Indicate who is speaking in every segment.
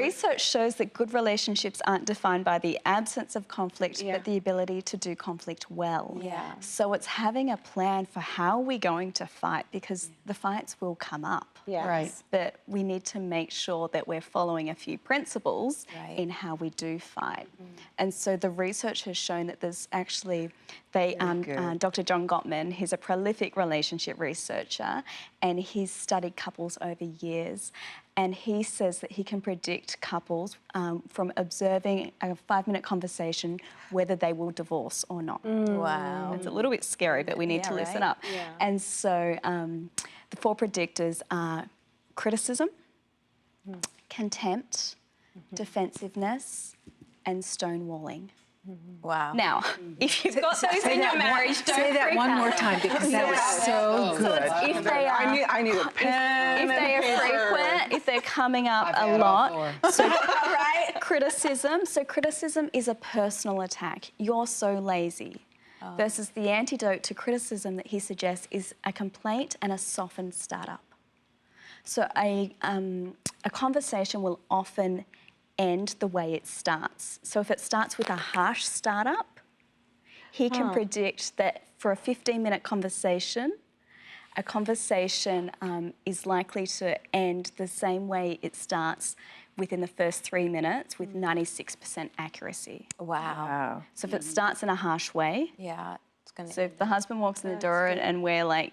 Speaker 1: research shows that good relationships aren't defined by the absence of conflict, but the ability to do conflict well.
Speaker 2: Yeah.
Speaker 1: So it's having a plan for how we're going to fight, because the fights will come up.
Speaker 2: Yes.
Speaker 3: Right.
Speaker 1: But we need to make sure that we're following a few principles
Speaker 2: Right.
Speaker 1: in how we do fight. And so the research has shown that there's actually, Dr. John Gottman, he's a prolific relationship researcher, and he's studied couples over years. And he says that he can predict couples from observing a 5-minute conversation whether they will divorce or not.
Speaker 2: Wow.
Speaker 1: It's a little bit scary, but we need to listen up.
Speaker 2: Yeah.
Speaker 1: And so the 4 predictors are criticism, contempt, defensiveness, and stonewalling.
Speaker 2: Wow.
Speaker 1: Now, if you've got those in your marriage, don't
Speaker 3: Say that
Speaker 1: freak
Speaker 3: one
Speaker 1: out.
Speaker 3: more time, because that was so good.
Speaker 1: If they are,
Speaker 4: I need a pen.
Speaker 1: if they are frequent, if they're coming up a lot, so criticism. So criticism is a personal attack. You're so lazy. Versus the antidote to criticism that he suggests is a complaint and a softened startup. So a conversation will often end the way it starts. So if it starts with a harsh startup, he can predict that for a 15-minute conversation, a conversation is likely to end the same way it starts within the first 3 minutes with 96% accuracy.
Speaker 2: Wow.
Speaker 1: So if it starts in a harsh way,
Speaker 2: Yeah. It's gonna.
Speaker 1: so if the husband walks in the door and we're like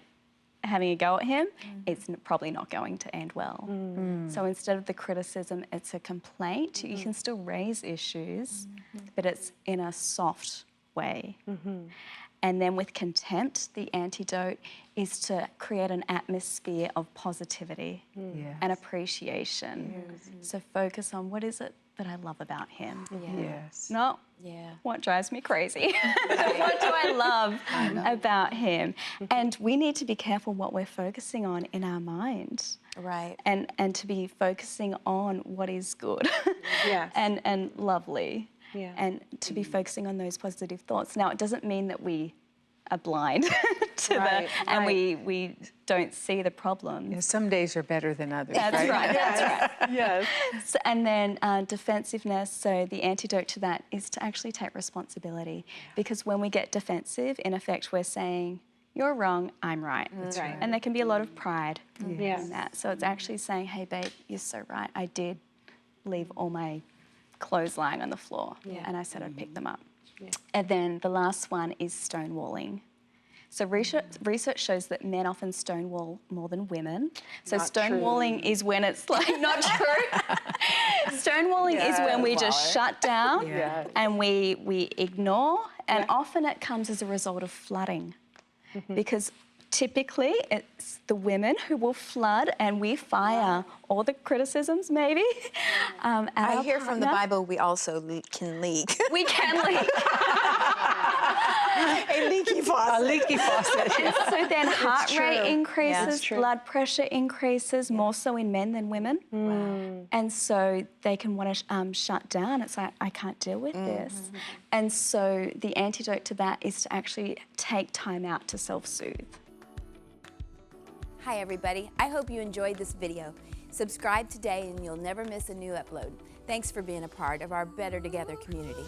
Speaker 1: having a go at him, it's probably not going to end well. So instead of the criticism, it's a complaint. You can still raise issues, but it's in a soft way. And then with contempt, the antidote is to create an atmosphere of positivity and appreciation. So focus on what is it that I love about him.
Speaker 3: Yes.
Speaker 1: Not what drives me crazy. What do I love about him? And we need to be careful what we're focusing on in our mind.
Speaker 2: Right.
Speaker 1: And to be focusing on what is good
Speaker 4: Yes.
Speaker 1: and lovely.
Speaker 4: Yeah.
Speaker 1: And to be focusing on those positive thoughts. Now, it doesn't mean that we are blind to and we don't see the problem.
Speaker 3: Yeah, some days are better than others,
Speaker 1: That's right, that's right.
Speaker 4: Yes.
Speaker 1: So, and then defensiveness, so the antidote to that is to actually take responsibility. Because when we get defensive, in effect, we're saying, you're wrong, I'm right.
Speaker 4: That's right.
Speaker 1: And there can be a lot of pride
Speaker 4: Yes.
Speaker 1: in that. So it's actually saying, hey, babe, you're so right. I did leave all my clothes lying on the floor, and I said I'd pick them up. And then the last one is stonewalling. So research shows that men often stonewall more than women. So
Speaker 4: Not
Speaker 1: stonewalling is when it's like not true. Stonewalling is when we just shut down and we ignore, and often it comes as a result of flooding, because typically it's the women who will flood and we fire all the criticisms maybe at
Speaker 2: I
Speaker 1: our
Speaker 2: hear from the
Speaker 1: partner.
Speaker 2: Bible we also can leak.
Speaker 1: We can leak.
Speaker 2: A leaky faucet.
Speaker 3: A leaky faucet.
Speaker 1: And so then heart rate
Speaker 4: true.
Speaker 1: increases,
Speaker 4: That's true.
Speaker 1: blood pressure increases, more so in men than women. And so they can want to shut down. It's like, I can't deal with this. And so the antidote to that is to actually take time out to self-soothe.
Speaker 2: Hi everybody, I hope you enjoyed this video. Subscribe today and you'll never miss a new upload. Thanks for being a part of our Better Together community.